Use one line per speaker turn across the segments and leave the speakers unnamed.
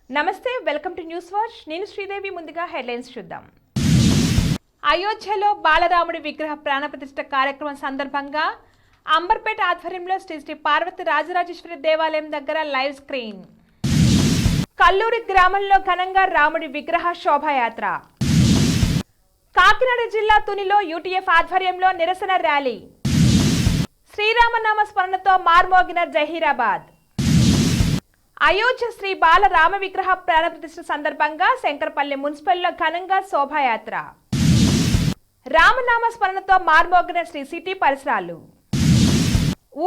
నమస్తే, welcome to news watch. నేను శ్రీదేవి. ముందుగా హెడ్లైన్స్ చూద్దాం. అయోధ్యలో బాలరాముడి విగ్రహ ప్రాణప్రతిష్ఠ కార్యక్రమం సందర్భంగా అంబర్పేట ఆధ్వర్యంలో శ్రీ పార్వతి రాజరాజేశ్వరి దేవాలయం దగ్గర లైవ్ స్క్రీన్. కల్లూరి గ్రామంలో ఘనంగా రాముడి విగ్రహ శోభాయాత్ర. కాకినాడ జిల్లా తునిలో యూటీఎఫ్ ఆధ్వర్యంలో నిరసన ర్యాలీ. శ్రీరామనామ స్మరణతో మార్మోగిన జహీరాబాద్. అయోధ్య శ్రీ బాల రామ విగ్రహ ప్రాణప్రతిష్ఠ సందర్భంగా శంకరపల్లి మున్సిపల్లో ఘనంగా శోభాయాత్ర. రామనామ స్మరణతో మార్మోగిన శ్రీ సిటీ పరిసరాలు.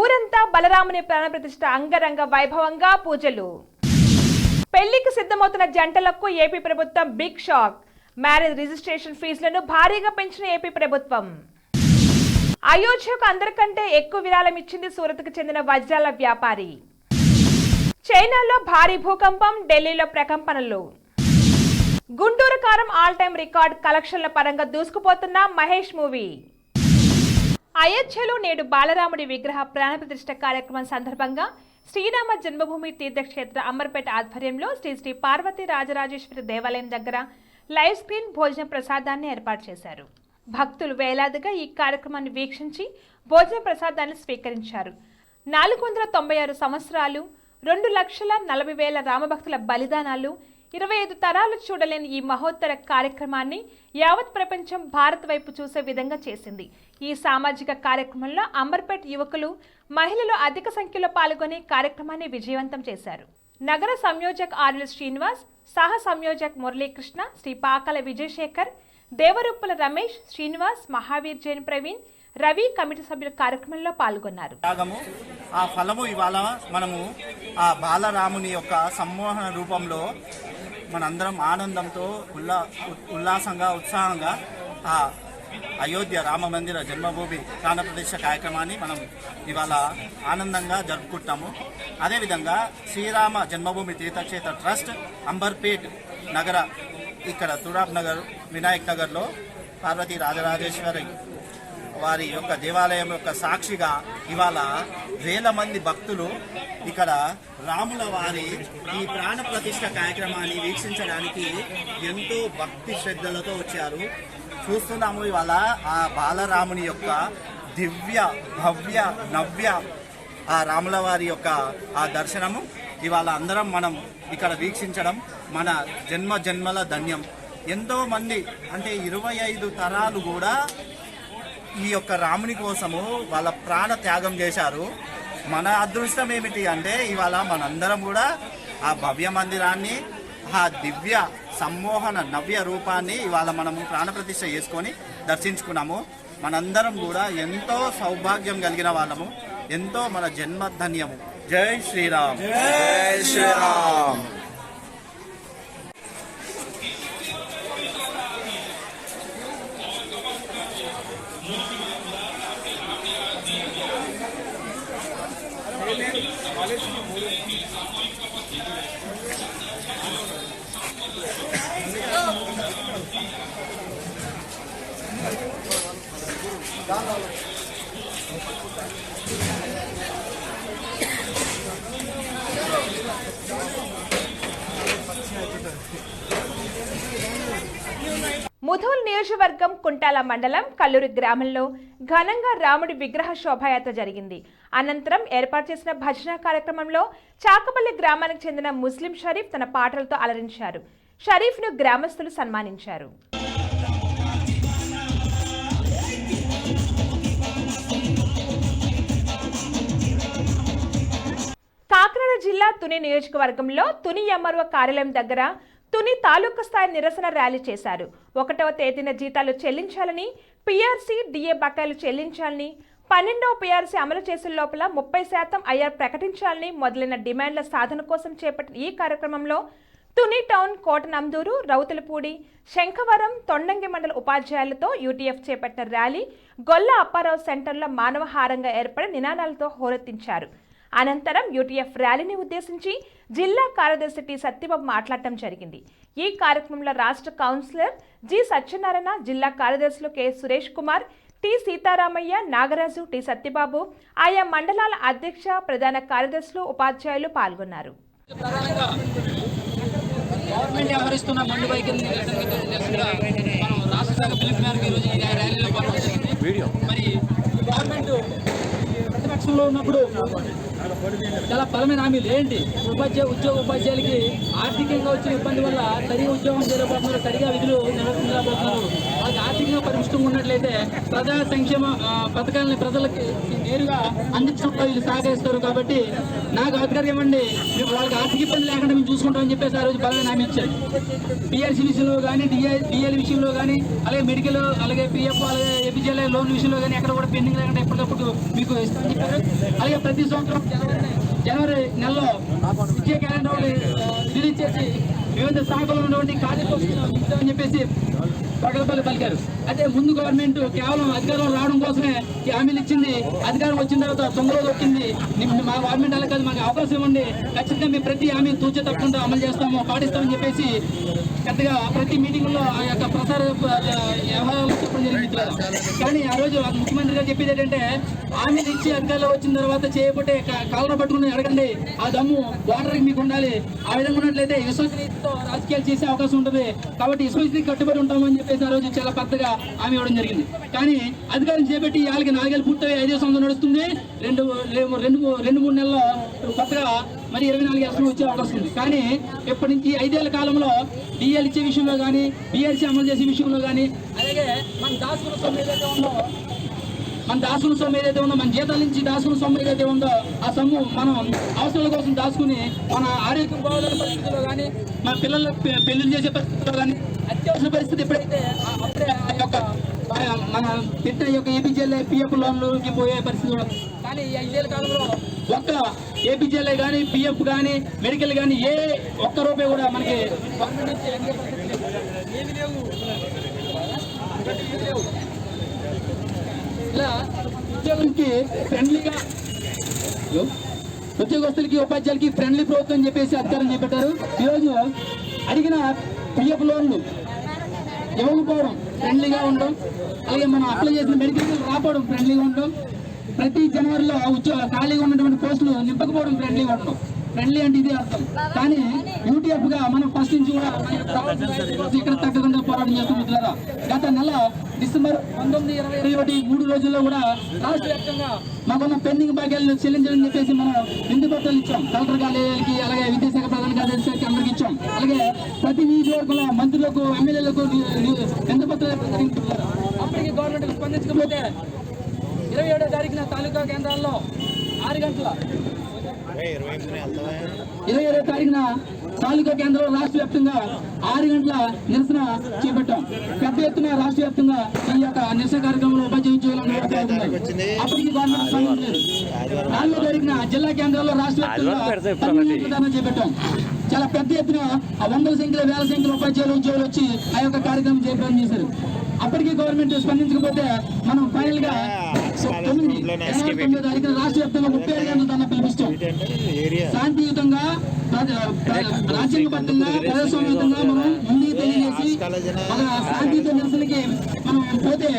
ఊరంతా బలరాముని ప్రాణప్రతిష్ఠ అంగరంగ వైభవంగా పూజలు. పెళ్లికి సిద్ధమవుతున్న జంటలకు ఏపీ ప్రభుత్వం బిగ్ షాక్. మ్యారేజ్ రిజిస్ట్రేషన్ ఫీజులను భారీగా పెంచిన ఏపీ ప్రభుత్వం. అయోధ్యకు అందరికంటే ఎక్కువ విరాళం ఇచ్చింది సూరత్కు చెందిన వజ్రాల వ్యాపారి. చైనాలో భారీ భూకంపం, ఢిల్లీలో ప్రకంపనలు. గుంటూరు కారం ఆల్ టైమ్ రికార్డ్ కలెక్షన్ల పరంగా దూసుకుపోతున్న మహేష్ మూవీ. అయోధ్యలో నేడు బాలరాముడి విగ్రహ ప్రాణప్రతిష్ఠ కార్యక్రమం సందర్భంగా శ్రీరామ జన్మభూమి తీర్థక్షేత్ర అంబర్పేట ఆధ్వర్యంలో శ్రీ పార్వతి రాజరాజేశ్వరి దేవాలయం దగ్గర లైవ్ స్క్రీన్ భోజన ప్రసాదాన్ని ఏర్పాటు చేశారు. భక్తులు వేలాదిగా ఈ కార్యక్రమాన్ని వీక్షించి భోజన ప్రసాదాన్ని స్వీకరించారు. 496 సంవత్సరాలు, 2,40,000 రామభక్తుల బలిదానాలు, 25 తరాలు చూడలేని ఈ మహోత్తర కార్యక్రమాన్ని యావత్ ప్రపంచం భారత్ వైపు చూసే విధంగా చేసింది. ఈ సామాజిక కార్యక్రమంలో అంబర్పేట్ యువకులు, మహిళలు అధిక సంఖ్యలో పాల్గొని కార్యక్రమాన్ని విజయవంతం చేశారు. నగర సంయోజక్ ఆర్ఎల్ శ్రీనివాస్, సహ సంయోజక్ మురళీకృష్ణ, శ్రీ పాకల విజయశేఖర్, దేవరుప్పుల రమేష్, శ్రీనివాస్, మహావీర్ జైన్, ప్రవీణ్, రవి కమిటీ సభ్యుల కార్యక్రమంలో పాల్గొన్నారు.
ఆ ఫలము ఇవాళ మనము ఆ బాలరాముని యొక్క సమ్మోహన రూపంలో మనందరం ఆనందంతో ఉల్లాసంగా ఉత్సాహంగా ఆ అయోధ్య రామ మందిర జన్మభూమి ప్రాణప్రతిష్ఠ కార్యక్రమాన్ని మనం ఇవాళ ఆనందంగా జరుపుకుంటాము. అదేవిధంగా శ్రీరామ జన్మభూమి తీర్థక్షేత్ర ట్రస్ట్ అంబర్పేట్ నగర ఇక్కడ తురాబ్ నగర్, వినాయక్ నగర్లో పార్వతీ రాజరాజేశ్వరి వారి యొక్క దేవాలయం యొక్క సాక్షిగా ఇవాళ వేల మంది భక్తులు ఇక్కడ రాముల వారి ఈ ప్రాణ ప్రతిష్ఠ కార్యక్రమాన్ని వీక్షించడానికి ఎంతో భక్తి శ్రద్ధలతో వచ్చారు. చూస్తున్నాము ఇవాళ ఆ బాలరాముని యొక్క దివ్య భవ్య నవ్య ఆ రాముల వారి యొక్క ఆ దర్శనము ఇవాళ అందరం మనం ఇక్కడ వీక్షించడం మన జన్మ జన్మల ధన్యం. ఎంతో మంది అంటే 25 తరాలు కూడా ఈ యొక్క రాముని కోసము వాళ్ళ ప్రాణ త్యాగం చేశారు. మన అదృష్టం ఏమిటి అంటే ఇవాళ మనందరం కూడా ఆ భవ్య మందిరాన్ని, ఆ దివ్య సమ్మోహన నవ్య రూపాన్ని ఇవాళ మనము ప్రాణప్రతిష్ఠ చేసుకొని దర్శించుకున్నాము. మనందరం కూడా ఎంతో సౌభాగ్యం కలిగిన వాళ్ళము, ఎంతో మన జన్మధన్యము. జై శ్రీరామ్, జై శ్రీరామ్.
ముధోల్ నియోజకవర్గం కుంటాల మండలం కల్లూరి గ్రామంలో ఘనంగా రాముడి విగ్రహ శోభాయాత్ర జరిగింది. అనంతరం ఏర్పాటు చేసిన భజన కార్యక్రమంలో చాకపల్లి గ్రామానికి చెందిన ముస్లిం షరీఫ్ తన పాటలతో అలరించారు. షరీఫ్ను గ్రామస్తులు సన్మానించారు. కాకినాడ జిల్లా తుని నియోజకవర్గంలో తుని ఎంఆర్ఓ కార్యాలయం దగ్గర తుని తాలూకా స్థాయి నిరసన ర్యాలీ చేశారు. 1వ తేదీన జీతాలు చెల్లించాలని, పీఆర్సీ, డిఏ బకాయిలు చెల్లించాలని, 12వ పీఆర్సీ అమలు చేసే లోపల 30% ఐఆర్ ప్రకటించాలని మొదలైన డిమాండ్ల సాధన కోసం చేపట్టిన ఈ కార్యక్రమంలో తుని టౌన్, కోటనందూరు, రౌతులపూడి, శంఖవరం, తొండంగి మండల ఉపాధ్యాయులతో యూటీఎఫ్ చేపట్టిన ర్యాలీ గొల్ల అప్పారావు సెంటర్లో మానవహారంగా ఏర్పడి నినాదాలతో హోరెత్తించారు. అనంతరం యూటీఎఫ్ ర్యాలీని ఉద్దేశించి జిల్లా కార్యదర్శి టి సత్యబాబు మాట్లాడటం జరిగింది. ఈ కార్యక్రమంలో రాష్ట్ర కౌన్సిలర్ జి సత్యనారాయణ, జిల్లా కార్యదర్శులు K Suresh Kumar, T Seetharamaiah, Nagaraju, T Satyababu, ఆయా మండలాల అధ్యక్ష, ప్రధాన కార్యదర్శులు, ఉపాధ్యాయులు పాల్గొన్నారు.
గవర్నమెంట్ వ్యవహరిస్తున్న మొండి వైఖరిని నిరసనగా మనం రాష్ట్ర శాఖ పిలుపు మేరకు ఈరోజు ఈ ర్యాలీలో పాల్గొంటుంది. మరి గవర్నమెంట్ ప్రతిపక్షంలో ఉన్నప్పుడు చాలా బలమైన హామీలు ఏంటి, ఉపాధ్యాయులకి ఆర్థికంగా వచ్చిన ఇబ్బంది వల్ల సరిగా ఉద్యోగం చేయలేకపోతున్నారు, సరిగా విధులు నిర్వహించలేకపోతున్నారు. వాళ్ళకి ఆర్థికంగా పరిమిష్టంగా ఉన్నట్లయితే ప్రజా సంక్షేమ పథకాలని ప్రజలకి నేరుగా అందించడంలో వీళ్ళు సహకరిస్తారు. కాబట్టి నాకు అధికారం ఇవ్వండి, మేము వాళ్ళకి ఆర్థిక ఇబ్బంది లేకుండా మేము చూసుకుంటామని చెప్పేసి ఆ రోజు బలమైన హామీ ఇచ్చారు. పిఆర్సీ విషయంలో కానీ, డిఎల్ విషయంలో కానీ, అలాగే మెడికల్, అలాగే పిఎఫ్, అలాగే ఏపీజీఎల్ లోన్ విషయంలో కానీ ఎక్కడ కూడా పెండింగ్ లేకుండా ఎప్పటికప్పుడు మీకు ఇస్తామని చెప్పారు. అలాగే ప్రతి సంవత్సరం జనవరి నెలలో విద్యా క్యాలెండర్ రిలీజ్ చేసి వివిధ శాఖలో ఉన్నటువంటి ఖాళీ పోస్టులు ఇస్తామని చెప్పేసి ప్రగల్భాలు పలికారు. అయితే ముందు గవర్నమెంట్ కేవలం అధికారం రావడం కోసమే ఈ హామీలు ఇచ్చింది. అధికారం వచ్చిన తర్వాత తొందరలో వచ్చింది. మా గవర్నమెంట్ అలా కాదు, మాకు అవకాశం ఇవ్వండి, ఖచ్చితంగా మేము ప్రతి హామీ తూచే తప్పకుండా అమలు చేస్తాము, పాటిస్తామని చెప్పేసి పెద్దగా ప్రతి మీటింగ్లో ఆ యొక్క ప్రసార వ్యవహారాలు చెప్పడం జరిగింది. కానీ ఆ రోజు ముఖ్యమంత్రి గారు చెప్పేది ఏంటంటే, హామీలు ఇచ్చి అధికారంలో వచ్చిన తర్వాత చేయబట్టే కాళ్ళను పట్టుకుని అడగండి, ఆ దమ్ము వాటర్కి మీకు ఉండాలి, ఆ విధంగా ఉన్నట్లయితే విశ్వసనీయతతో రాజకీయాలు చేసే అవకాశం ఉంటుంది, కాబట్టి విశ్వసనీయ కట్టుబడి ఉంటామని చెప్పేసి ఆ రోజు చాలా పెద్దగా హామీ ఇవ్వడం జరిగింది. కానీ అధికారం చేపట్టి వాళ్ళకి 4 ఏళ్ళు పూర్తయి 5వ సంవత్సరం నడుస్తుంది. 2-3 నెలల్లో కొత్తగా మరి 24 ఎలక్షన్ వచ్చే అవకాశం ఉంది. కానీ ఇప్పటి నుంచి 5 ఏళ్ల కాలంలో డిఎల్ ఇచ్చే విషయంలో కానీ, బిఆర్సీ అమలు చేసే విషయంలో కానీ, అలాగే మన దాచుకున్న సొమ్ము ఏదైతే ఉందో, మన జీతాల నుంచి దాచుకున్న సొమ్ము ఏదైతే ఉందో, ఆ సొమ్ము మనం అవసరాల కోసం దాచుకుని మన ఆరోగ్యం బాగోలేని పరిస్థితుల్లో కానీ, మన పిల్లల పెళ్లిళ్ళు చేసే పరిస్థితుల్లో కానీ, అత్యవసర పరిస్థితి ఎప్పుడైతే అప్పుడే ఆ యొక్క మన పెట్టిన యొక్క ఏపీజీఎల్ఐ పిఎఫ్ లోన్లకి పోయే పరిస్థితి కూడా. కానీ ఈ 5 ఏళ్ల కాలంలో ఒక్క ఏపీజీఎల్ఐ కానీ, పిఎఫ్ కానీ, మెడికల్ కానీ ఏ ఒక్క రూపాయి కూడా మనకి గవర్నమెంట్ నుంచి ఏమీ లేవు. ఇలా ఉద్యోగస్తులకి ఉపాధ్యాయులకి ఫ్రెండ్లీ ప్రభుత్వం అని చెప్పేసి అధికారం చేపట్టారు. ఈరోజు అడిగిన పిఎఫ్ లోన్లు ఇవ్వకపోవడం ఫ్రెండ్లీగా ఉండడం, అలాగే మనం అప్లై చేసిన మెడికల్ రాకపోవడం ఫ్రెండ్లీగా ఉండడం, ప్రతి జనవరిలో ఖాళీగా ఉన్నటువంటి పోస్టులు నింపకపోవడం ఫ్రెండ్లీగా ఉండడం. ఫ్రెండ్లీ అంటే ఇది అర్థం. కానీ యూటీఎఫ్ గా మనం ఫస్ట్ నుంచి కూడా ఇక్కడ తగ్గకుండా పోరాటం చేస్తున్నారు. గత నెల డిసెంబర్ 19, 20, 21 3 రోజుల్లో కూడా రాష్ట్ర వ్యాప్తంగా మాకున్న పెండింగ్ భాగ్యాలను చెల్లించాలని చెప్పేసి మనం విందు పత్రాలు ఇచ్చాం. కలెక్టర్ కార్యాలయాలకి, అలాగే విద్యాశాఖ ప్రధాన కార్యదర్శికి అందరికి ఇచ్చాం. అలాగే ప్రతి నియోజకవర్గంలో మంత్రులకు, ఎమ్మెల్యేలకు విందు పత్రాలు అప్పటికి గవర్నమెంట్ స్పందించకపోతే 27వ తారీఖున తాలూకా కేంద్రాల్లో 6 గంటల 27వ తారీఖున తాలూకా కేంద్రంలో రాష్ట్ర వ్యాప్తంగా 6 గంటల నిరసన చేపట్టాం. పెద్ద ఎత్తున రాష్ట్ర వ్యాప్తంగా ఈ యొక్క నిరసన కార్యక్రమంలో ఉపాధ్యాయ ఉద్యోగులు అప్పటికి గవర్నమెంట్ స్పందించలేదు. 4వ తారీఖున జిల్లా కేంద్రాల్లో రాష్ట్ర వ్యాప్తంగా చేపట్టాం. చాలా పెద్ద ఎత్తున 100ల సంఖ్యలో, 1000 సంఖ్యలో ఉపాధ్యాయులు ఉద్యోగులు వచ్చి ఆ యొక్క కార్యక్రమం చేపట్టడం చేశారు. అప్పటికీ గవర్నమెంట్ స్పందించకపోతే మనం ఫైనల్ గా 9వ తారీఖున రాష్ట్ర వ్యాప్తంగా 37 గంటల ధర్నా పిలిపిస్తాం. శాంతియుతంగా, రాజ్యాంగబద్ధంగా, ప్రజాస్వామ్యంగా మనం ముందుకు తెలియజేసి మన శాంతియుత నిరసనకి మనం పోతే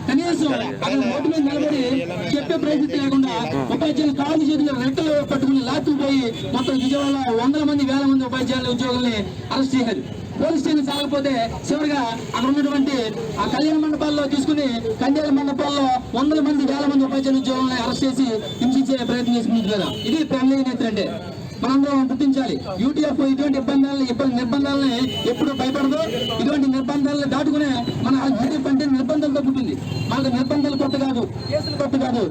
కనీసం అక్కడ ఓటు మీద నిలబడి చెప్పే పరిస్థితి లేకుండా ఉపాధ్యాయులు కాలు చేతులు రెక్కలు పట్టుకుని లాక్కుపోయి మొత్తం విజయవాడలో 100 మంది, 1000 మంది ఉపాధ్యాయుల ఉద్యోగుల్ని అరెస్ట్ చేశారు. పోలీస్ స్టేషన్ సాగకపోతే చివరిగా అక్కడ ఉన్నటువంటి ఆ కళ్యాణ మండపాల్లో తీసుకుని కందేల మండపాల్లో 100 మంది, 1000 మంది ఉపాధ్యాయుల ఉద్యోగులను అరెస్ట్ చేసి హింసించే ప్రయత్నం చేసుకుంటుంది కదా. ఇది ఫ్రెండ్లీ నేత అంటే మనందరం గుర్తించాలి. యూటీఎఫ్ ఇటువంటి నిర్బంధాలని ఎప్పుడు భయపడదు. ఇటువంటి నిర్బంధాలను దాటుకునే మన యూటీఎఫ్ అంటే నిర్బంధాలతో పుట్టింది. మనకు నిర్బంధాలు కొత్త కాదు, కేసులు కొత్త కాదు,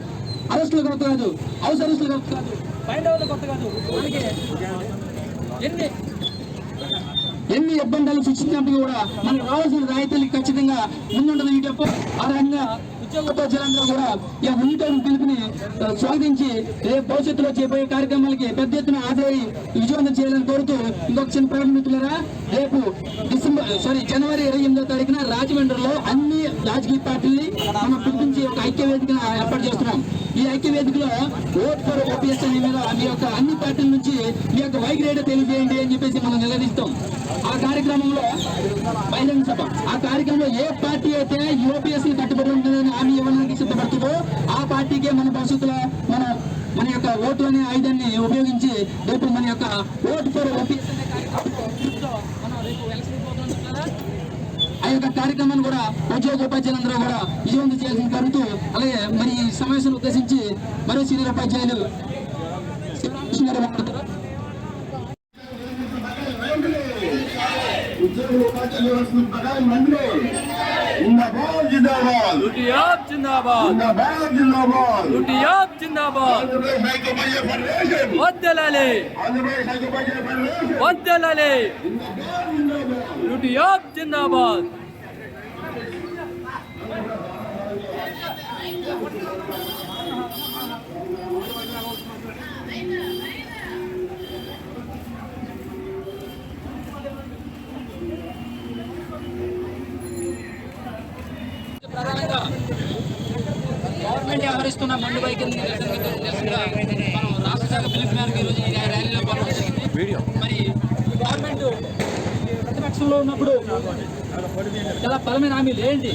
అరెస్టులు కొత్త కాదు, హౌస్ అరెస్టులు కొత్త కాదు, బయట కొత్త కాదు. మనకి ఎన్ని ఇబ్బందులు సృష్టించినప్పుడు కూడా మనకు రావాల్సిన రాయితీలకు ఖచ్చితంగా ముందుంటుంది యూటీఎఫ్. ఆ రకంగా ఉద్యోగోపాధ్యాయులందరూ కూడా ఈ యూటీఎఫ్ పిలుపుని స్వాగతించి రేపు భవిష్యత్తులో చేయబోయే కార్యక్రమాలకి పెద్ద ఎత్తున హాజరై విజయవంతం చేయాలని కోరుతూ ఇంకొక చిన్న ప్రకటన మిత్రులారా, రేపు జనవరి 28వ తారీఖున రాజమండ్రిలో అన్ని రాజకీయ పార్టీలని మనం పిలిపించి ఒక ఐక్య వేదికను ఏర్పాటు చేస్తున్నాం. ఈ ఐక్య వేదికలో ఓట్ ఫర్ ఓపీఎస్ అనే మీద మీ యొక్క అన్ని పార్టీల నుంచి మీ యొక్క వైఖరి తెలియజేయండి అని చెప్పేసి మనం నిలదీస్తాం. ఆ కార్యక్రమంలో బహిరంగ సభ, ఆ కార్యక్రమంలో ఏ పార్టీ అయితే యూపీఎస్సీ కట్టుబడి ఉంటుందని హామీ ఇవ్వడానికి సిద్ధపడుతుందో ఆ పార్టీకే మన భవిష్యత్తులో మన యొక్క ఓటు అనే ఆయుధాన్ని ఉపయోగించి రేపు మన యొక్క ఓట్ ఫర్ ఓపీఎస్ అనే కార్యక్రమంలో మనం ఆ యొక్క కార్యక్రమాన్ని కూడా ఉద్యోగ ఉపాధ్యాయులందరూ కూడా విజయవంతం చేయాల్సిన కోరుతూ, అలాగే మరి ఈ సమావేశాన్ని ఉద్దేశించి మరో సీనియర్ ఉపాధ్యాయులు
జిందాబాద్.
ప్రధానంగా గవర్నమెంట్ వ్యవహరిస్తున్న మండు వైఖరి నిరసనగా మనం రాష్ట్ర శాఖ పిలుపు మేరకు ఈరోజు ఈ ర్యాలీలో పాల్గొంటున్నాం. మరి గవర్నమెంట్ ప్రతిపక్షంలో ఉన్నప్పుడు చాలా బలమైన హామీలు ఏంటి?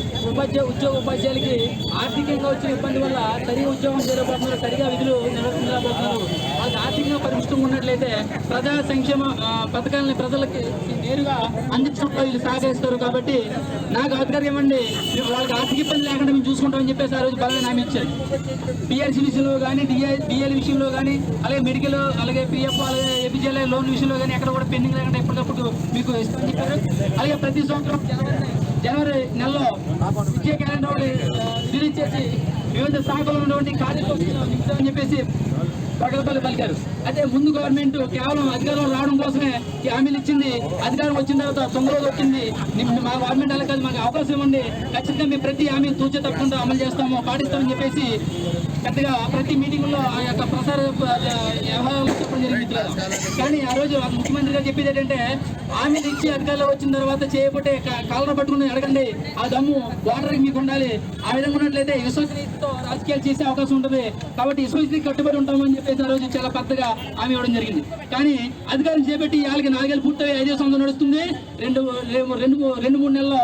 ఉద్యోగ ఉపాధ్యాయులకి ఆర్థికంగా వచ్చిన ఇబ్బంది వల్ల సరిగా ఉద్యోగం చేయలేకపోతున్నారు, సరిగా విధులు నిర్వర్తించలేకపోతున్నారు. వాళ్ళకి ఆర్థికంగా పరిమిష్టంగా ఉన్నట్లయితే ప్రజా సంక్షేమ పథకాలని ప్రజలకి నేరుగా అందించడంలో వీళ్ళు సహకరిస్తారు. కాబట్టి నాకు అధికారం ఇవ్వండి, వాళ్ళకి ఆర్థిక ఇబ్బంది లేకుండా మేము చూసుకుంటామని చెప్పేసి ఆ రోజు బలమైన హామీ ఇచ్చారు. పిఆర్సీ విషయంలో కానీ, డిఎల్ విషయంలో కానీ, అలాగే మెడికల్, అలాగే పిఎఫ్, అలాగే ఏపీజీఎల్ఐ లోన్ విషయంలో కానీ ఎక్కడ కూడా పెండింగ్ లేకుండా ఎప్పటికప్పుడు మీకు ఇస్తామని చెప్పారు. అలాగే ప్రతి సంవత్సరం జనవరి నెలలో విద్యా క్యాలెండర్ రిలీజ్ చేసి వివిధ శాఖలో ఉన్నటువంటి కార్యక్రమాలు నింపుతామని చెప్పేసి ప్రగల్భాలు పలికారు. అయితే ముందు గవర్నమెంట్ కేవలం అధికారం రావడం కోసమే ఈ హామీలు ఇచ్చింది. అధికారం వచ్చిన తర్వాత తొందరగా వచ్చింది. మా గవర్నమెంట్ అలా కాదు, మాకు అవకాశం ఇవ్వండి, ఖచ్చితంగా మేము ప్రతి హామీ తూచే తప్పకుండా అమలు చేస్తాము, పాటిస్తామని చెప్పేసి పెద్దగా ప్రతి మీటింగ్లో ఆ యొక్క ప్రసార వ్యవహారాలు చెప్పడం జరిగింది. కానీ ఆ రోజు ముఖ్యమంత్రి గారు చెప్పేది ఏంటంటే, హామీలు ఇచ్చి అధికారంలో వచ్చిన తర్వాత చేయబట్టే కాలన పట్టుకుని అడగండి, ఆ దమ్ము వాటర్కి మీకు ఉండాలి. ఆ విధంగా ఉన్నట్లయితే విశ్వసనీయతతో రాజకీయాలు చేసే అవకాశం ఉంటుంది. కాబట్టి విశ్వసనీయతకి కట్టుబడి ఉంటామని చెప్పేసి ఆ రోజు చాలా పెద్దగా హామీ ఇవ్వడం జరిగింది. కానీ అధికారం చేపట్టి వాళ్ళకి 4 ఏళ్ళు పూర్తయి 5వ సంవత్సరం నడుస్తుంది. 2-3 నెలల్లో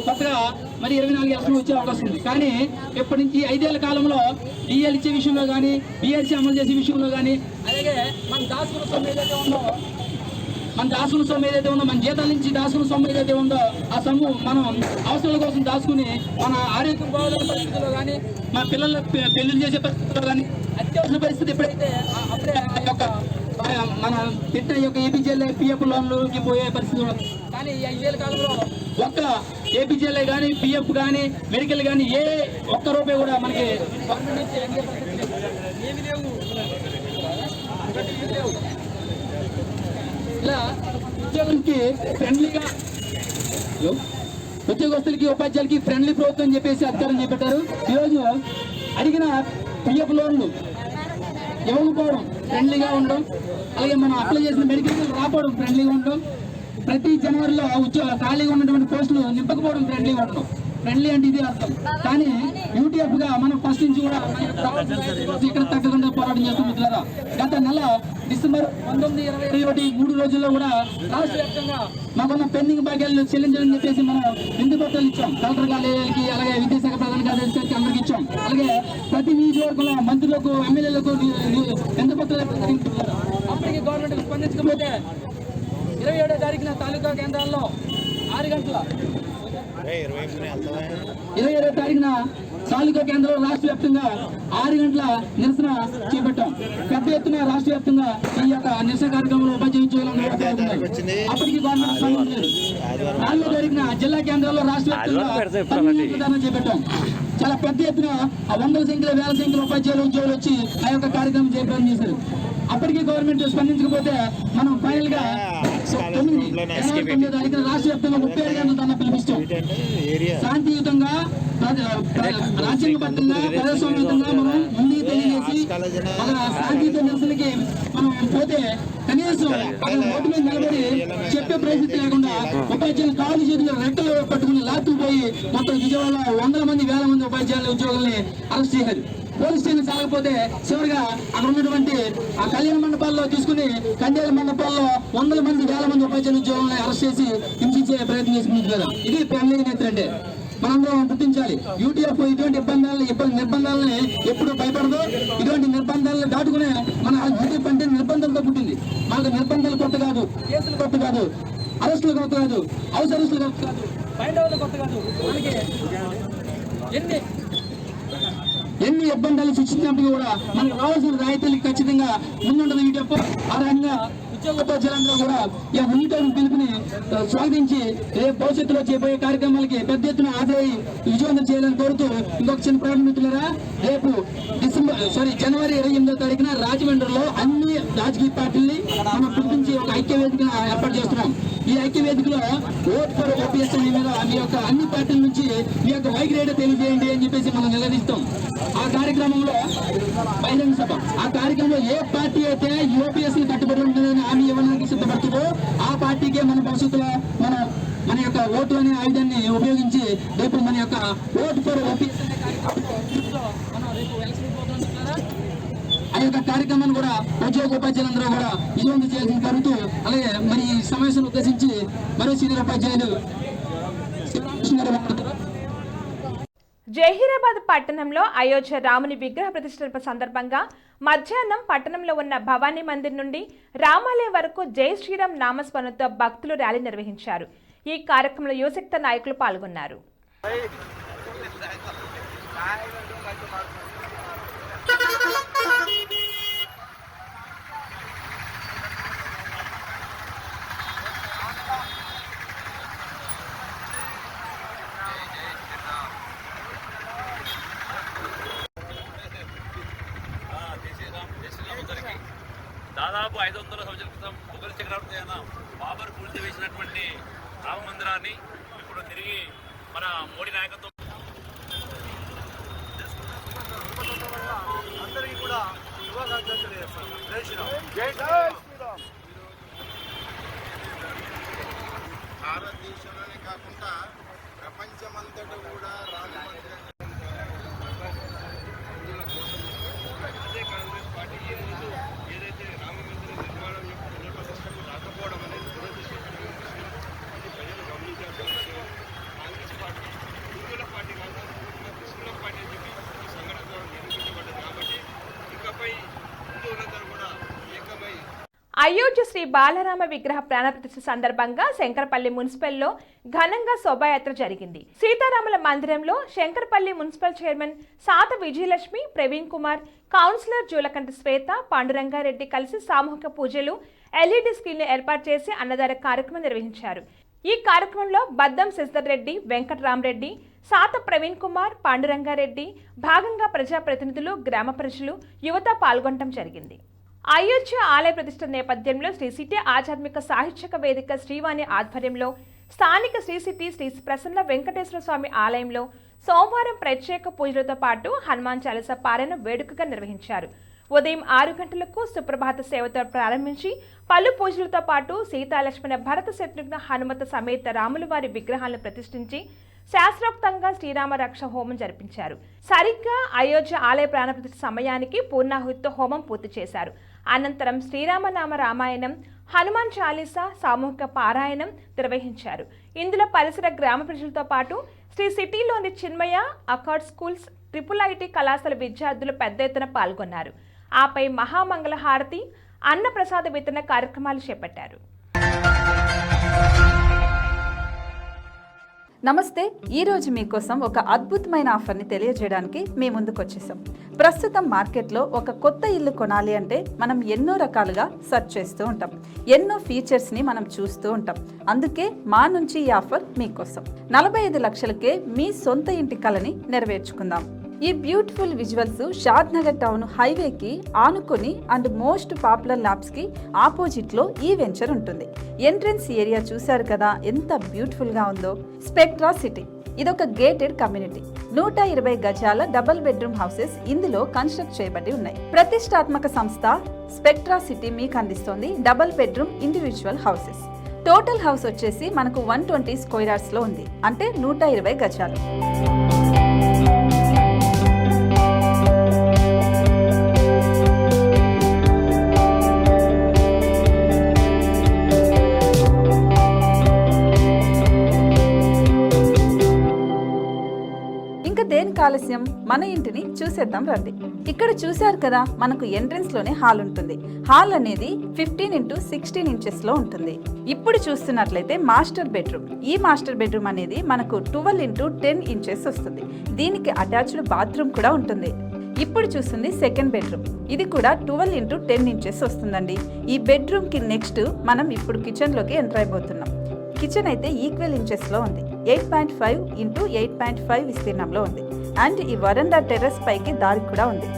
కొత్తగా మరి 24 ఏళ్ళ వచ్చే అవకాశం ఉంది. కానీ ఇప్పటి నుంచి 5 ఏళ్ల కాలంలో డిఎల్ ఇచ్చే విషయంలో కానీ, బిఆర్సీ అమలు చేసే విషయంలో కానీ, అలాగే మన దాచుకున్న సొమ్ము ఏదైతే ఉందో, మన జీతాల నుంచి దాచుకున్న సొమ్ము ఏదైతే ఉందో ఆ సొమ్ము మనం అవసరాల కోసం దాచుకుని మన ఆరోగ్యం బాగోలేని పరిస్థితుల్లో కానీ, మన పిల్లల పెళ్లిళ్ళు చేసే పరిస్థితుల్లో కానీ, అత్యవసర పరిస్థితి ఎప్పుడైతే అప్పుడే ఆ యొక్క మన పెట్టిన యొక్క ఏపీజీఎల్ఐ పిఎఫ్ లోన్లకి పోయే పరిస్థితి. కానీ ఈ 5 ఏళ్ల కాలంలో ఒక్క ఏపీజీఎల్ఐ కానీ, పిఎఫ్ కానీ, మెడికల్ కానీ ఏ ఒక్క రూపాయి కూడా మనకి గవర్నమెంట్ నుంచి ఏమీ లేవు. ఇలా ఉద్యోగస్తులకి ఉపాధ్యాయులకి ఫ్రెండ్లీ ప్రభుత్వం అని చెప్పేసి అధికారం చేపట్టారు. ఈరోజు అడిగిన పిఎఫ్ లోన్లు ఇవ్వకపోవడం, ఫ్రెండ్లీగా ఉండడం, అలాగే మనం అప్లై చేసిన మెడికల్ రాకపోవడం, ఫ్రెండ్లీగా ఉండడం, ప్రతి జనవరిలో ఖాళీగా ఉన్నటువంటి పోస్టులు నింపకపోవడం, ఫ్రెండ్లీగా ఉండడం. ఫ్రెండ్లీ అంటే ఇది అర్థం. కానీ యూటీఎఫ్ గా మనం ఫస్ట్ నుంచి కూడా ఇక్కడ తగ్గకుండా పోరాటం చేస్తాం మిత్రులారా. గత నెల డిసెంబర్ 19-21 3 రోజుల్లో కూడా రాష్ట్ర వ్యాప్తంగా మాకున్న పెండింగ్ బాధ్యాలు చెల్లించాలని చెప్పేసి మనం విందు పత్రాలు ఇచ్చాం. కలెక్టర్ కార్యాలయాలకి, అలాగే విద్యాశాఖ ప్రధాన కార్యదర్శికి అందరికి ఇచ్చాం. అలాగే ప్రతి నియోజకవర్గంలో మంత్రులకు, ఎమ్మెల్యేలకు విందు పత్రాలు. అప్పటికి గవర్నమెంట్ స్పందించకపోతే 27వ తారీఖున తాలూకా కేంద్రాల్లో 6 గంటల 27వ తారీఖున తాలూకా కేంద్రంలో రాష్ట్ర వ్యాప్తంగా 6 గంటల నిరసన చేపట్టాం. పెద్ద ఎత్తున రాష్ట్ర వ్యాప్తంగా ఈ యొక్క నిరసన కార్యక్రమంలో ఉపాధ్యాయ ఉద్యోగులు అప్పటికి గవర్నమెంట్ స్పందించారు. 4వ తారీఖున జిల్లా కేంద్రాల్లో రాష్ట్ర వ్యాప్తంగా చేపట్టాం. చాలా పెద్ద ఎత్తున 100ల సంఖ్యలో, 1000 సంఖ్యలో ఉపాధ్యాయులు ఉద్యోగులు వచ్చి ఆ యొక్క కార్యక్రమం చేపట్టడం చేశారు. అప్పటికీ గవర్నమెంట్ స్పందించకపోతే మనం ఫైనల్ గా 9వ తారీఖున రాష్ట్ర వ్యాప్తంగా 35 గంటల ధర్నా పిలిపిస్తాం. శాంతియుతంగా, రాజ్యాంగబద్ధంగా, ప్రజాస్వామ్యంగా మనం ముందుకు తెలియజేసి ఒక శాంతియుత నిరసనకి మనం పోతే కనీసం రోడ్డు మీద నిలబడి చెప్పే పరిస్థితి లేకుండా ఉపాధ్యాయులు కాలు చేతులు రెక్కలు పట్టుకుని లాక్కుపోయి మొత్తం విజయవాడలో 100 మంది 1000 మంది ఉపాధ్యాయుల ఉద్యోగుల్ని అరెస్ట్ చేశారు. పోలీస్ స్టేషన్ సాగకపోతే చివరిగా అక్కడ ఉన్నటువంటి ఆ కళ్యాణ మండపాల్లో తీసుకుని కండేల మండపాల్లో 100 మంది 1000 మంది ఉపాధ్యాయుల ఉద్యోగులను అరెస్ట్ చేసి హింసించే ప్రయత్నం చేసింది కదా. ఇది ఫ్యామిలీ నేత్ర అంటే మనందరం గుర్తించాలి. యూటీఎఫ్ ఇటువంటి నిర్బంధాలని ఎప్పుడు భయపడదు. ఇటువంటి నిర్బంధాలను దాటుకునే మన యూటీఎఫ్ అంటే నిర్బంధాలతో పుట్టింది. మాకు నిర్బంధాలు కొత్త కాదు, కేసులు కొత్త కాదు, అరెస్టులు కొత్త కాదు, హౌస్ అరెస్టులు కొత్త కాదు. బయట వాళ్ళు కొత్త కాదు, మనకి ఎన్ని ఇబ్బందులు సృష్టించినప్పుడు కూడా మనకు రావాల్సిన రాయితీలు ఖచ్చితంగా ముందుంటుంది. ఈ డెప్ప ఆ రకంగా ఉద్యోగోపాధ్యాయులందరూ కూడా ఈ ఉన్నతమైన పిలుపుని స్వాగతించి రేపు భవిష్యత్తులో చేయబోయే కార్యక్రమాలకి పెద్ద ఎత్తున హాజరై విజయవంతం చేయాలని కోరుతూ ఇంకొక చిన్న ప్రకటన మిత్రులారా, రేపు జనవరి 28వ తారీఖున రాజమండ్రిలో అన్ని రాజకీయ పార్టీల్ని మనం పిలిపించి ఒక ఐక్య వేదిక ఏర్పాటు చేస్తున్నాం. ఈ ఐక్య వేదికలో ఓట్ ఫర్ ఓపీఎస్ అనే మీద మీ యొక్క అన్ని పార్టీల నుంచి మీ యొక్క వైఖరి తెలియజేయండి అని చెప్పేసి మనం నిలదీస్తాం. ఆ కార్యక్రమంలో బహిరంగ సభ, ఆ కార్యక్రమంలో ఏ పార్టీ అయితే ఓపీఎస్ ని కట్టుబడి ఉంటుందని హామీ ఇవ్వడానికి సిద్ధపడుతుందో ఆ పార్టీకే మన భవిష్యత్తులో మన యొక్క ఓటు అనే ఆయుధాన్ని ఉపయోగించి రేపు మన యొక్క ఓటు ఫర్ ఓపీఎస్ అనే కార్యక్రమంలో మనం రేపు ఎలక్షన్ పోతున్నాం. ఆ యొక్క కార్యక్రమాన్ని కూడా ఉద్యోగోపాధ్యాయులందరూ కూడా విజయవంతం చేయాల్సిన కోరుతూ, అలాగే మరి ఈ సమావేశాన్ని ఉద్దేశించి మరో సీనియర్ ఉపాధ్యాయులు శివరామకృష్ణ గారు మాట్లాడుతారు.
జహీరాబాద్ పట్టణంలో అయోధ్య రాముని విగ్రహ ప్రతిష్ఠ సందర్భంగా మధ్యాహ్నం పట్టణంలో ఉన్న భవానీ మందిర్ నుండి రామాలయం వరకు జై శ్రీరామ్ నామస్మరణతో భక్తులు ర్యాలీ నిర్వహించారు. ఈ కార్యక్రమంలో యువశక్తి నాయకులు పాల్గొన్నారు.
దాదాపు 500 సంవత్సరాల క్రితం మొఘల్ చక్రవర్తి అయిన బాబర్ కూల్చివేసినటువంటి రామ మందిరాన్ని ఇప్పుడు తిరిగి మన మోడీ నాయకత్వం
అందరికీ కూడా శుభాకాంక్షలు తెలియజేస్తాను. జై శ్రీరామ్.
జై శ్రీరామ్.
భారతదేశంలోనే కాకుండా ప్రపంచమంతటా కూడా రామ మందిరం
అదే కాంగ్రెస్ పార్టీ ఈ రోజు ఏదైతే రామ మందిర నిర్మాణం యొక్క పునర్ప్రతిష్టకు రాకపోవడం అనేది దురదృష్టకరమైన విషయం. అది ప్రజలు గమనించాల్సిన విషయం. కాంగ్రెస్ పార్టీ హిందువుల పార్టీ కాదు, ముస్లింల పార్టీ అని చెప్పి ఈ సంఘటన ద్వారా నిరూపించబడ్డది. కాబట్టి ఇకపై హిందువులందరూ కూడా ఏకమై
అయోధ్య శ్రీ బాలరామ విగ్రహ ప్రాణప్రతిష్ఠ సందర్భంగా శంకరపల్లి మున్సిపల్లో ఘనంగా శోభాయాత్ర జరిగింది. సీతారాముల మందిరంలో Shankarpally municipal chairman Satha Vijayalakshmi, Praveen Kumar, councillor Julakanti Swetha, Pandurangareddy కలిసి సామూహిక పూజలు, ఎల్ఈడి స్క్రీన్ ఏర్పాటు చేసి అన్నదాన కార్యక్రమం నిర్వహించారు. ఈ కార్యక్రమంలో బద్దం శశిధర్ రెడ్డి, వెంకటరామరెడ్డి, సాత ప్రవీణ్ కుమార్, పాండురంగారెడ్డి భాగంగా ప్రజాప్రతినిధులు, గ్రామ ప్రజలు, యువత పాల్గొనడం జరిగింది. అయోధ్య ఆలయ ప్రతిష్ఠ నేపథ్యంలో శ్రీ సిటీ ఆధ్యాత్మిక సాహిత్యక వేదిక శ్రీవాణి ఆధ్వర్యంలో స్థానిక శ్రీ సిటీ శ్రీ ప్రసన్న వెంకటేశ్వర స్వామి ఆలయంలో సోమవారం ప్రత్యేక పూజలతో పాటు హనుమాన్ చాలీస పారాయణ వేడుకగా నిర్వహించారు. ఉదయం 6 గంటలకు సుప్రభాత సేవతో ప్రారంభించి పలు పూజలతో పాటు సీతాలక్ష్మణ భరత శత్రుఘ్న హనుమత సమేత రాముల వారి విగ్రహాలను ప్రతిష్ఠించి శాస్త్రోక్తంగా శ్రీరామ రక్ష హోమం జరిపించారు. సరిగ్గా అయోధ్య ఆలయ ప్రాణప్రతిష్ఠ సమయానికి పూర్ణాహుతితో హోమం పూర్తి చేశారు. అనంతరం శ్రీరామనామ రామాయణం, హనుమాన్ చాలీసా సామూహిక పారాయణం నిర్వహించారు. ఇందులో పరిసర గ్రామ ప్రజలతో పాటు శ్రీ సిటీలోని చిన్మయ అకార్డ్ స్కూల్స్, ట్రిపుల్ ఐటీ కళాశాల విద్యార్థులు పెద్ద ఎత్తున పాల్గొన్నారు. ఆపై మహామంగళ హారతి, అన్న ప్రసాద వితరణ కార్యక్రమాలు చేపట్టారు.
నమస్తే. ఈరోజు మీకోసం ఒక అద్భుతమైన ఆఫర్ని తెలియజేయడానికి మీ ముందుకు వచ్చేసాం. ప్రస్తుతం మార్కెట్లో ఒక కొత్త ఇల్లు కొనాలి అంటే మనం ఎన్నో రకాలుగా సెర్చ్ చేస్తూ ఉంటాం, ఎన్నో ఫీచర్స్ని మనం చూస్తూ ఉంటాం. అందుకే మా నుంచి ఈ ఆఫర్ మీకోసం. 45 లక్షలకే మీ సొంత ఇంటి కలని నెరవేర్చుకుందాం. ఈ బ్యూటిఫుల్ విజువల్స్ షాద్ నగర్ టౌన్ హైవేకి ఆనుకొని అండ్ మోస్ట్ పాపులర్ ల్యాబ్స్ కి ఆపోజిట్ లో ఈ వెంచర్ ఉంటుంది. ఎంట్రన్స్ ఏరియా చూశారు కదా ఎంత బ్యూటిఫుల్ గా ఉందో. స్పెక్ట్రా సిటీ ఇదొక గేటెడ్ కమ్యూనిటీ. 120 గజాల డబుల్ బెడ్రూమ్ హౌసెస్ ఇందులో కన్స్ట్రక్ట్ చేయబడి ఉన్నాయి. ప్రతిష్టాత్మక సంస్థ స్పెక్ట్రా సిటీ మీకు అందిస్తోంది double bedroom individual houses. Total house వచ్చేసి మనకు 120 స్క్వేర్ యార్డ్స్ లో ఉంది, అంటే 120 గజాలు. ఆలస్యం, మన ఇంటిని చూసేద్దాం రండి. ఇక్కడ చూశారు కదా, మనకు ఎంట్రన్స్ లోనే హాల్ ఉంటుంది. హాల్ అనేది 15x16 ఇంచెస్ లో ఉంటుంది. ఇప్పుడు చూస్తున్నట్లయితే మాస్టర్ బెడ్రూమ్. ఈ మాస్టర్ బెడ్రూమ్ అనేది మనకు 12x10 ఇంచెస్ వస్తుంది. దీనికి అటాచ్డ్ బాత్రూమ్ కూడా ఉంటుంది. ఇప్పుడు చూస్తుంది సెకండ్ బెడ్రూమ్. ఇది కూడా 12x10 ఇంచెస్ వస్తుందండి. ఈ బెడ్రూమ్ కి నెక్స్ట్ మనం ఇప్పుడు కిచెన్ లోకి ఎంటర్ అయిపోతున్నాం. కిచెన్ అయితే ఈక్వల్ ఇంచెస్ లో ఉంది. 8.5x8.5 విస్తీర్ణంలో ఉంది. అండ్ ఈ వరండా టెర్రస్ పైకి దారి కూడా ఉంది.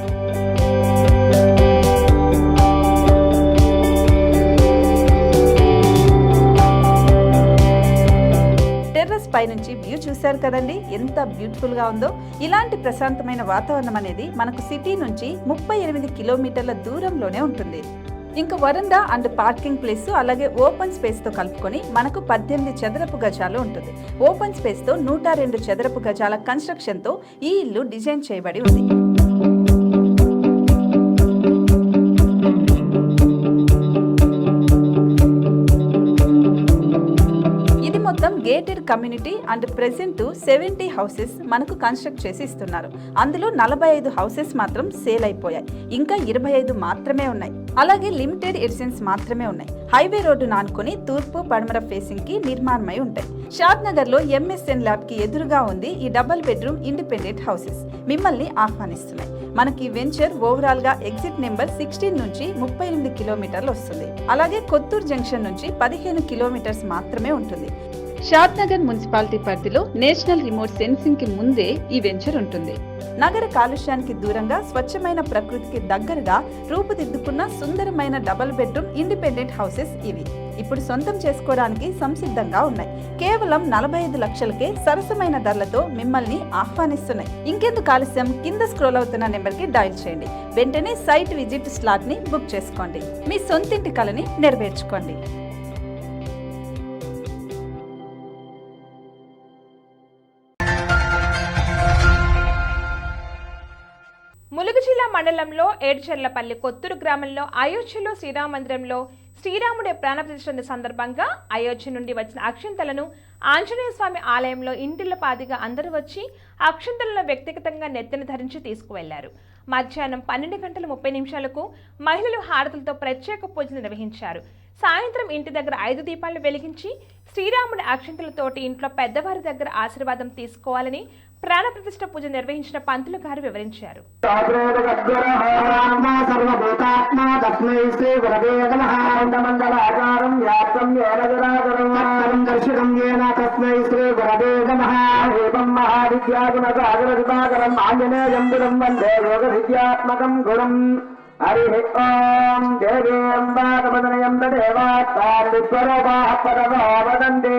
టెర్రస్ పై నుంచి వ్యూ చూశారు కదండి, ఎంత బ్యూటిఫుల్ గా ఉందో. ఇలాంటి ప్రశాంతమైన వాతావరణం అనేది మనకు సిటీ నుంచి 38 కిలోమీటర్ల దూరంలోనే ఉంటుంది. ఇంకా వరండా అండ్ పార్కింగ్ ప్లేస్ అలాగే ఓపెన్ స్పేస్ తో కలుపుకొని మనకు 18 చదరపు గజాలు ఉంటుంది. ఓపెన్ స్పేస్ తో 102 చదరపు గజాల కన్స్ట్రక్షన్ తో ఈ ఇల్లు డిజైన్ చేయబడి ఉంది. మొత్తం gated community and present 70 houses మనకు కన్స్ట్రక్ట్ చేసి ఇస్తున్నారు. అందులో 45 హౌసెస్ మాత్రం సేల్ అయిపోయాయి. ఇంకా 25 మాత్రమే ఉన్నాయి. అలాగే లిమిటెడ్ ఎడిషన్స్ మాత్రమే ఉన్నాయి. హైవే రోడ్డు నానుకొని తూర్పు పడమర ఫేసింగ్ కి నిర్మాణమై ఉంటాయి. షాద్ నగర్ లో MSN ల్యాబ్ కి ఎదురుగా ఉంది ఈ డబుల్ బెడ్రూమ్ ఇండిపెండెంట్ హౌసెస్ మిమ్మల్ని ఆహ్వానిస్తున్నాయి. మనకి వెంచర్ ఓవరాల్ గా ఎగ్జిట్ నెంబర్ 16 నుంచి 38 కిలోమీటర్లు వస్తుంది. అలాగే కొత్తూరు జంక్షన్ నుంచి 15 కిలోమీటర్స్ మాత్రమే ఉంటుంది. షాద్ నగర్ మున్సిపాలిటీ పరిధిలో నేషనల్ రిమోట్ సెన్సింగ్ కి ముందే ఈ వెంచర్ ఉంటుంది. నగర కాలుష్యానికి దూరంగా స్వచ్ఛమైన ప్రకృతికి దగ్గరగా రూపుదిద్దుకున్న సుందరమైన డబుల్ బెడ్రూమ్ ఇండిపెండెంట్ హౌసెస్ ఇవి. ఇప్పుడు సొంతం చేసుకోవడానికి సంసిద్ధంగా ఉన్నాయి. కేవలం 45 లక్షలకే సరసమైన ధరలతో మిమ్మల్ని ఆహ్వానిస్తున్నాయి. ఇంకెందుకు ఆలస్యం, కింద స్క్రోల్ అవుతున్న నెంబర్ కి డయల్ చేయండి. వెంటనే సైట్ విజిట్ స్లాట్ ని బుక్ చేసుకోండి. మీ సొంతింటి కలని నెరవేర్చుకోండి.
ములుగు జిల్లా మండలంలో ఏడుచెర్లపల్లి కొత్తూరు గ్రామంలో అయోధ్యలో శ్రీరామ మందిరంలో శ్రీరాముడి ప్రాణప్రతిష్ఠ సందర్భంగా అయోధ్య నుండి వచ్చిన అక్షింతలను ఆంజనేయ స్వామి ఆలయంలో ఇంటిల్లపాదిగా అందరూ వచ్చి అక్షింతలను వ్యక్తిగతంగా నెత్తిన ధరించి తీసుకువెళ్లారు. మధ్యాహ్నం 12:30 మహిళలు హారతులతో ప్రత్యేక పూజలు నిర్వహించారు. సాయంత్రం ఇంటి దగ్గర 5 దీపాలను వెలిగించి శ్రీరాముడి అక్షింతలతోటి ఇంట్లో పెద్దవారి దగ్గర ఆశీర్వాదం తీసుకోవాలని ప్రాణప్రతిష్ఠ పూజ నిర్వహించిన పంతులు గారు వివరించారు.
హరి ఓం దేవేంబాదమదనయం దేవాత్మాస్వరూపాః పరమవదంతే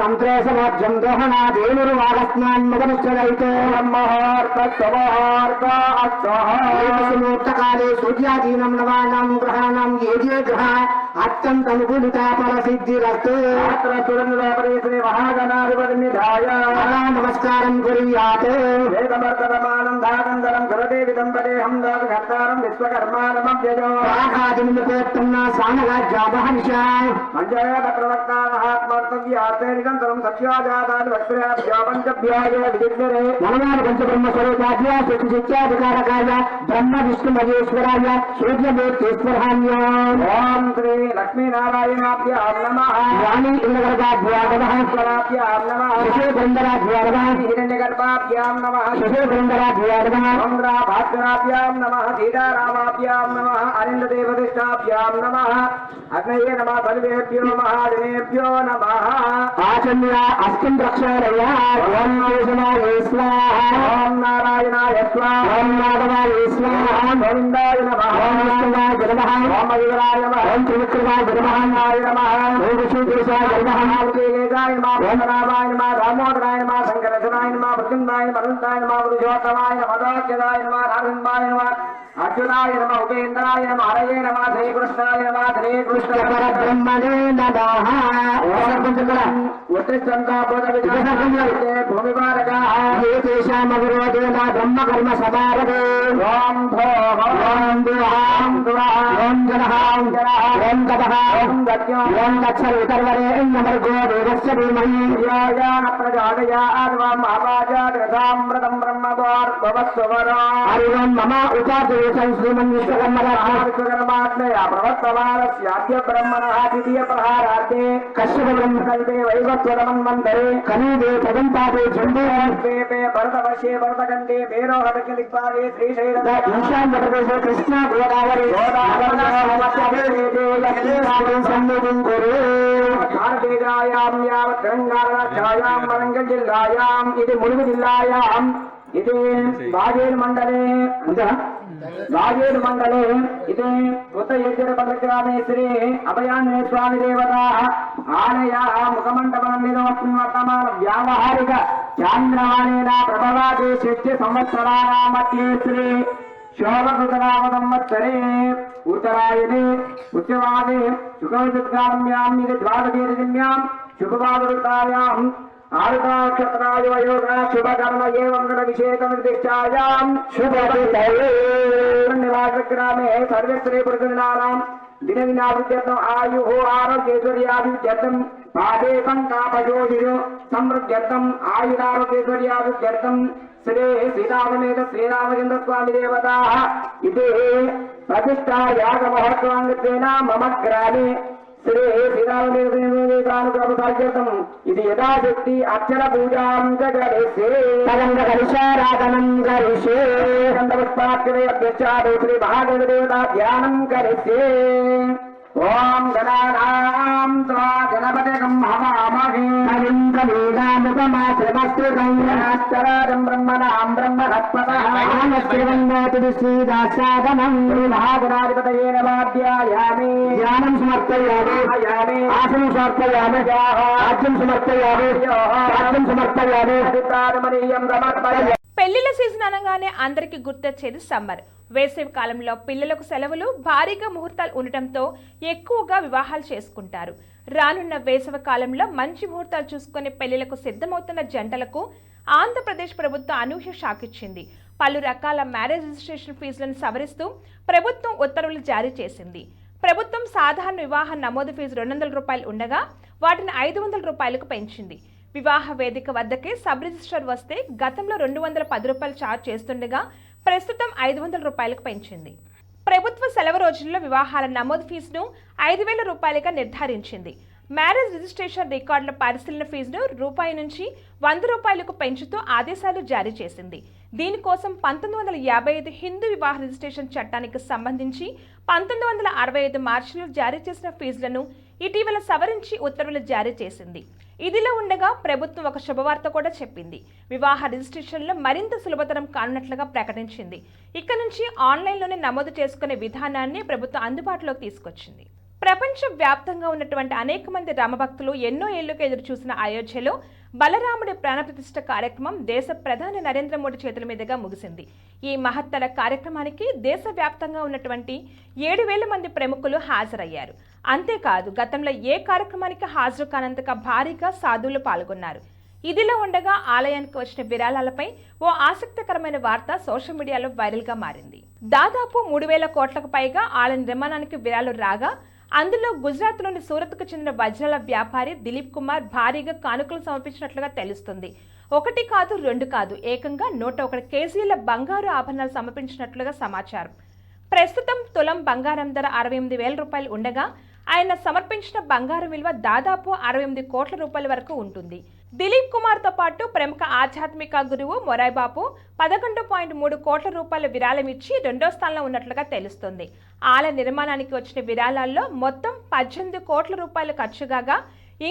మంత్రే సమాజ్యం దోహనాదేనుర్వాగస్నాన్ముఖనిశ్చరైతే బ్రహ్మహోర్తకాలే సూర్యాదీనం నవానాం గ్రహాణం ఏ గ్రహ అత్యంతనుకూలిత ఫలసిద్ధిరస్తు సురేంద్రపరేశ్వరి మహాగణాధిపతినిధాయ నమస్కారం కుర్యాత్ వేదవర్తమానం ధానందరం కరదే విదంబరేహం దాగర్తారం విశ్వకర్మానమవ్యజో ఆహాదిముపేత్తన్న సానగాజ్యాబహనిషాయ మంజయత ప్రవక్తా మహాత్మర్తవ్యార్థే నిరంతరం సత్యాజాతాని వక్ష్యాభ్యో పంచభ్యాయ విదిగ్నరే నమనామ పంచబ్రహ్మ స్వరూపాజ్య శక్తి శిత్యాధికారకాయ బ్రహ్మ విష్ణు మహేశ్వరాయ సూర్యమూర్తీశ్వరాన్య ఓం శ్రీ లక్ష్మీనారాయణాభ్యాం నమః వాణి ఇంద్రగర్భాభ్యాం నమః స్వరాభ్యాం నమః శశిబృందరాభ్యాం నమః హిరణ్యగర్భాభ్యాం నమః శశిబృందరాభ్యాం నమః చంద్రాభాస్కరాభ్యాం నమః సీతారామాభ్యాం నమః అనిందదేవతిష్టాభ్యాం నమః అగ్నయే నమః సర్వేభ్యో మహాజనేభ్యో నమః ఆచమ్య అస్మిన్ రక్షారయ ఓం కేశవాయ స్వాహా ఓం నారాయణాయ స్వాహా ఓం మాధవాయ స్వాహా గోవిందాయ నమః ఓం విష్ణువాయ నమః ఓం మధురాయ నమః ఓం త్రివిక్రమాయ నమః ఓం విష్ణుదేశాయ నమః ఓం కేలేశాయ నమః ఓం రామాయ నమః దామోదరాయ నమః శంకరశనాయ నమః ప్రద్యుమ్నాయ మరుంతాయ నమః పురుషోత్తమాయ నమః దాక్యదాయ నమః రాఘవాయ నమః అర్జునాయ నమః ఉపేంద్రాయ నమః హరయే నమః శ్రీకృష్ణాయ నమః శ్రీకృష్ణ పరబ్రహ్మణే నమః ఓం उत्तिष्ठन्तो भूतविद्यासंयुक्ते भूमिपालकाः ये तेषामविरोधेन ब्रह्मकर्म समारभे ॐ भोः ॐ दुहां दुरः ॐ जनहां जनः ॐ गतः ॐ गत्यो ॐ गच्छवितर्वरेण्यमर्गो देवस्य धीमहि यायान प्रजादयाद्वाम् अपाजाग्रतामृतं ब्रह्मद्वार्भवस्वरा हरिओं मम उपादेशं श्रीमन्विश्वकर्मणः प्रवर्तमानस्याद्य ब्रह्मणः द्वितीयप्रहारार्थे कश्यपब्रह्मकल्पे वैवस्वतमन्वन्तरे कनीदे प्रदन्तादे जम्बे द्वीपे भरतवर्षे भरतखण्डे मेरोहटकलिपादे श्रीशैलद ईशान्यप्रदेशे कृष्णा गोदावरी सन्निधिं कुरु भारतेजायां यावत् तेलङ्गानायां वरङ्गल् जिल्लायाम् इति मुलुगु जिल्लायाम् इति वागेरु मण्डले इति उत्तरयज्ञपल्लग्रामे श्री अभयान्वय स्वामी देवताः आलयाः मुखमण्डपनिर्वर्तमान व्यावहारिक चान्द्रमानेन प्रभवादे षष्ठ संवत्सराणां मध्ये श्री शोभकृतनामसंवत्सरे उत्तरायणे उच्चवादे शुक्लयुक्ताम्याम् इति द्वादशेतिथ्यां शुभवादऋतायाम् आरुद्राक्षत्राय वयोगा शुभकर्म एवं विशेषनिर्दिष्टायां शुभनिवासग्रामे सर्वस्त्री पुरुषजनानां दिनदिनाभिवृद्ध्यर्थम् आयुः आरोग्यैश्वर्याभिवृद्ध्यर्थं पादे पङ्कापयोजिषु समृद्ध्यर्थम् आयुरारोग्यैश्वर्याभिवृद्ध्यर्थं श्री सीतासमेत श्रीरामचन्द्रस्वामी देवताः इति प्रतिष्ठा यागमहोत्सवाङ्गत्वेन मम ग्रामे श्री सीतारामदेवतानुग्रहसाध्यर्थम् इति यथाशक्ति अर्चन पूजां करिष्ये तरङ्गकलशाराधनं करिष्ये गन्धपुष्पार्चनयज्ञश्चादौ श्री महागणदेवता ध्यानं करिष्ये ओम गणानां त्वा गणपतिं हवामहे कविं कवीनामुपमाश्रमस्तुतं गणाश्चराजं ब्रह्मणां ब्रह्मणस्पतः आनश्रीवन्नोति श्रीदासादनं महागणाधिपतये नमाध्यायामि ध्यानं समर्पयामि आसनं समर्पयामि राज्यं समर्पयामि राज्यं समर्पयामि अधिकारमणीयं समर्पयामि.
పెళ్లిళ్ల సీజన్ అనగానే అందరికీ గుర్తొచ్చేది సమ్మర్. వేసవి కాలంలో పిల్లలకు సెలవులు, భారీగా ముహూర్తాలు ఉండటంతో ఎక్కువగా వివాహాలు చేసుకుంటారు. రానున్న వేసవి కాలంలో మంచి ముహూర్తాలు చూసుకుని పెళ్లిళ్లకు సిద్ధమవుతున్న జంటలకు ఆంధ్రప్రదేశ్ ప్రభుత్వం అనూహ్య షాక్ ఇచ్చింది. పలు రకాల మ్యారేజ్ రిజిస్ట్రేషన్ ఫీజులను సవరిస్తూ ప్రభుత్వం ఉత్తర్వులు జారీ చేసింది. ప్రభుత్వం సాధారణ వివాహ నమోదు ఫీజు 200 రూపాయలు ఉండగా వాటిని 500 రూపాయలకు పెంచింది. వివాహ వేదిక వద్దకే సబ్ రిజిస్టర్ వస్తే గతంలో 210 రూపాయలు ఛార్జ్ చేస్తుండగా ప్రస్తుతం 500 రూపాయలకు పెంచింది. ప్రభుత్వ సెలవు రోజుల్లో వివాహాల నమోదు ఫీజును 5,000 రూపాయలుగా నిర్ధారించింది. మ్యారేజ్ రిజిస్ట్రేషన్ రికార్డుల పరిశీలన ఫీజును రూపాయి నుంచి 100 రూపాయలకు పెంచుతూ ఆదేశాలు జారీ చేసింది. దీనికోసం 1955 హిందూ వివాహ రిజిస్ట్రేషన్ చట్టానికి సంబంధించి 1965 మార్చిలో జారీ చేసిన ఫీజులను ఇటీవల సవరించి ఉత్తర్వులు జారీ చేసింది. ఇదిలో ఉండగా ప్రభుత్వం ఒక శుభవార్త కూడా చెప్పింది. వివాహ రిజిస్ట్రేషన్లో మరింత సులభతరం కానున్నట్లుగా ప్రకటించింది. ఇక నుంచి ఆన్లైన్లోనే నమోదు చేసుకునే విధానాన్ని ప్రభుత్వం అందుబాటులోకి తీసుకొచ్చింది. ప్రపంచ వ్యాప్తంగా ఉన్నటువంటి అనేక మంది రామభక్తులు ఎన్నో ఏళ్లుగా ఎదురు చూసిన అయోధ్యలో బలరాముడి ప్రాణప్రతిష్ఠ కార్యక్రమం దేశ ప్రధాని నరేంద్ర మోడీ చేతుల మీదుగా ముగిసింది. ఈ మహత్తర కార్యక్రమానికి దేశవ్యాప్తంగా ఉన్నటువంటి 7,000 మంది ప్రముఖులు హాజరయ్యారు. అంతేకాదు గతంలో ఏ కార్యక్రమానికి హాజరు కానంతగా భారీగా సాధువులు పాల్గొన్నారు. ఇదిలో ఉండగా ఆలయానికి వచ్చిన విరాళాలపై ఓ ఆసక్తికరమైన వార్త సోషల్ మీడియాలో వైరల్గా మారింది. దాదాపు 3,000 కోట్లకు పైగా ఆలయ నిర్మాణానికి విరాళాలు రాగా అందులో గుజరాత్లోని సూరత్కు చెందిన వజ్రాల వ్యాపారి దిలీప్ కుమార్ భారీగా కానుకలు సమర్పించినట్లుగా తెలుస్తుంది. 1 కాదు 2 కాదు ఏకంగా 101 కేజీల బంగారు ఆభరణాలు సమర్పించినట్లుగా సమాచారం. ప్రస్తుతం తులం బంగారం ధర 68,000 రూపాయలు ఉండగా ఆయన సమర్పించిన బంగారం విలువ దాదాపు 68 కోట్ల రూపాయల వరకు ఉంటుంది. దిలీప్ కుమార్తో పాటు ప్రముఖ ఆధ్యాత్మిక గురువు మొరాయిబాపు 11.3 కోట్ల రూపాయల విరాళం ఇచ్చి 2వ స్థానంలో ఉన్నట్లుగా తెలుస్తుంది. ఆలయ నిర్మాణానికి వచ్చిన విరాళాల్లో మొత్తం 18 కోట్ల రూపాయలు ఖర్చు కాగా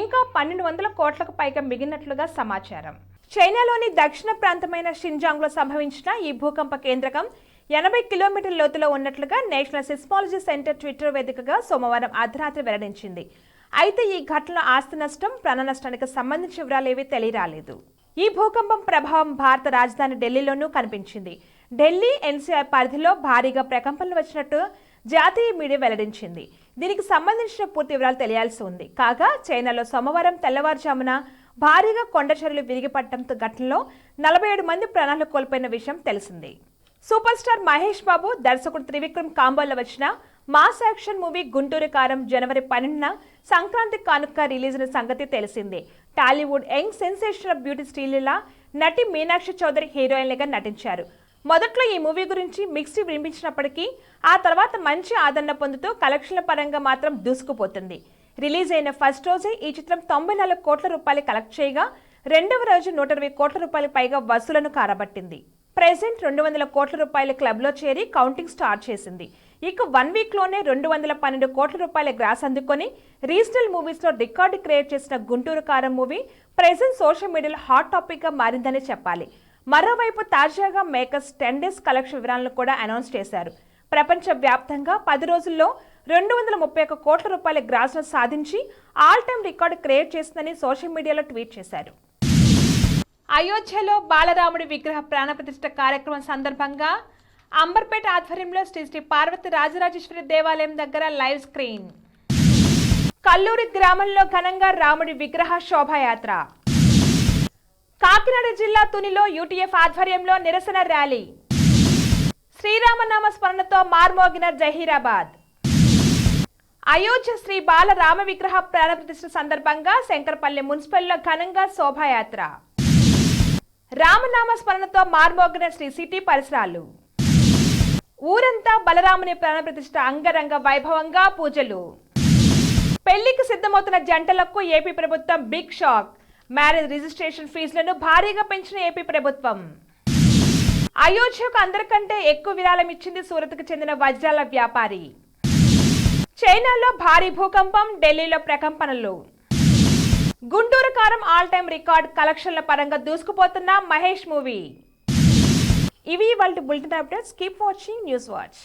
ఇంకా 1,200 కోట్లకు పైగా మిగిలినట్లుగా సమాచారం. చైనాలోని దక్షిణ ప్రాంతమైన షింజాంగ్లో సంభవించిన ఈ భూకంప కేంద్రకం 80 కిలోమీటర్ల లోతులో ఉన్నట్లుగా నేషనల్ సిస్మాలజీ సెంటర్ ట్విట్టర్ వేదికగా సోమవారం అర్ధరాత్రి వెల్లడించింది. అయితే ఈ ఘటనలో ఆస్తి నష్టం, ప్రాణ నష్టానికి సంబంధించిన వివరాలేవీ తెలియరాలేదు. ఈ భూకంపం ప్రభావం భారత రాజధాని ఢిల్లీలోనూ కనిపించింది. ఢిల్లీ ఎన్సీఆర్ పరిధిలో భారీగా ప్రకంపనలు వచ్చినట్టు జాతీయ మీడియా వెల్లడించింది. దీనికి సంబంధించిన పూర్తి వివరాలు తెలియాల్సి ఉంది. కాగా చైనాలో సోమవారం తెల్లవారుజామున భారీగా కొండ చర్యలు విరిగిపడటంతో ఘటనలో 47 మంది ప్రాణాలు కోల్పోయిన విషయం తెలిసింది. సూపర్ స్టార్ మహేష్ బాబు, దర్శకుడు త్రివిక్రమ్ కాంబోలో వచ్చిన మాస్ యాక్షన్ మూవీ గుంటూరు కారం జనవరి 12న సంక్రాంతి కానుక రిలీజ్ అయిన సంగతి తెలిసిందే. Tollywood young sensation beauty Sreeleela, నటి మీనాక్షి చౌదరి హీరోయిన్లుగా నటించారు. మొదట్లో ఈ మూవీ గురించి మిక్స్డ్ వినిపించినప్పటికీ ఆ తర్వాత మంచి ఆదరణ పొందుతూ కలెక్షన్ల పరంగా మాత్రం దూసుకుపోతుంది. రిలీజ్ అయిన ఫస్ట్ రోజే ఈ చిత్రం 94 కోట్ల రూపాయలు కలెక్ట్ చేయగా రెండవ రోజు 120 కోట్ల రూపాయలు పైగా వసూలను కారబట్టింది. ప్రెజెంట్ 200 కోట్ల రూపాయల క్లబ్లో చేరి కౌంటింగ్ స్టార్ట్ చేసింది. ఇక 1 వీక్లోనే 212 కోట్ల రూపాయల గ్రాస్ అందుకొని రీజనల్ మూవీస్లో రికార్డు క్రియేట్ చేసిన గుంటూరు కారం మూవీ ప్రెజెంట్ సోషల్ మీడియాలో హాట్ టాపిక్గా మారిందని చెప్పాలి. మరోవైపు తాజాగా మేకర్స్ 10 డేస్ కలెక్షన్ వివరాలను కూడా అనౌన్స్ చేశారు. ప్రపంచ వ్యాప్తంగా 10 రోజుల్లో 231 కోట్ల రూపాయల గ్రాస్ను సాధించి ఆల్ టైమ్ రికార్డు క్రియేట్ చేసిందని సోషల్ మీడియాలో ట్వీట్ చేశారు. అయోధ్యలో బాలరాముడి విగ్రహ ప్రాణప్రతిష్ఠ కార్యక్రమం సందర్భంగా అంబర్పేట ఆధ్వర్యంలో శ్రీ పార్వతి రాజరాజేశ్వరి దేవాలయం దగ్గర లైవ్ స్క్రీన్. కల్లూరి గ్రామంలో ఘనంగా రాముడి విగ్రహ శోభాయాత్ర. కాకినాడ జిల్లా తునిలో యూటీఎఫ్ ఆధ్వర్యంలో నిరసన ర్యాలీ. శ్రీరామనామ స్మరణతో మార్మోగిన జహీరాబాద్. అయోధ్య శ్రీ బాల రామ విగ్రహ ప్రాణప్రతిష్ఠ సందర్భంగా శంకరపల్లి మున్సిపల్లో ఘనంగా శోభాయాత్ర. రామనామ స్మరణతో మార్మోగిన శ్రీ సిటీ పరిసరాలు. ఊరంతా బలరాముని ప్రాణప్రతిష్ఠ అంగరంగ వైభవంగా పూజలు. పెళ్లికి సిద్ధమవుతున్న జంటలకు ఏపీ ప్రభుత్వం బిగ్ షాక్. మ్యారేజ్ రిజిస్ట్రేషన్ ఫీజులను భారీగా పెంచిన ఏపీ ప్రభుత్వం. అయోధ్యకు అందరికంటే ఎక్కువ విరాళం ఇచ్చింది సూరత్కు చెందిన వజ్రాల వ్యాపారి. చైనాలో భారీ భూకంపం, ఢిల్లీలో ప్రకంపనలు. గుంటూరు కారం ఆల్ టైమ్ రికార్డ్ కలెక్షన్ల పరంగా దూసుకుపోతున్న మహేష్ మూవీ. ఇవి వాళ్ళ bulletin updates. Keep watching news watch.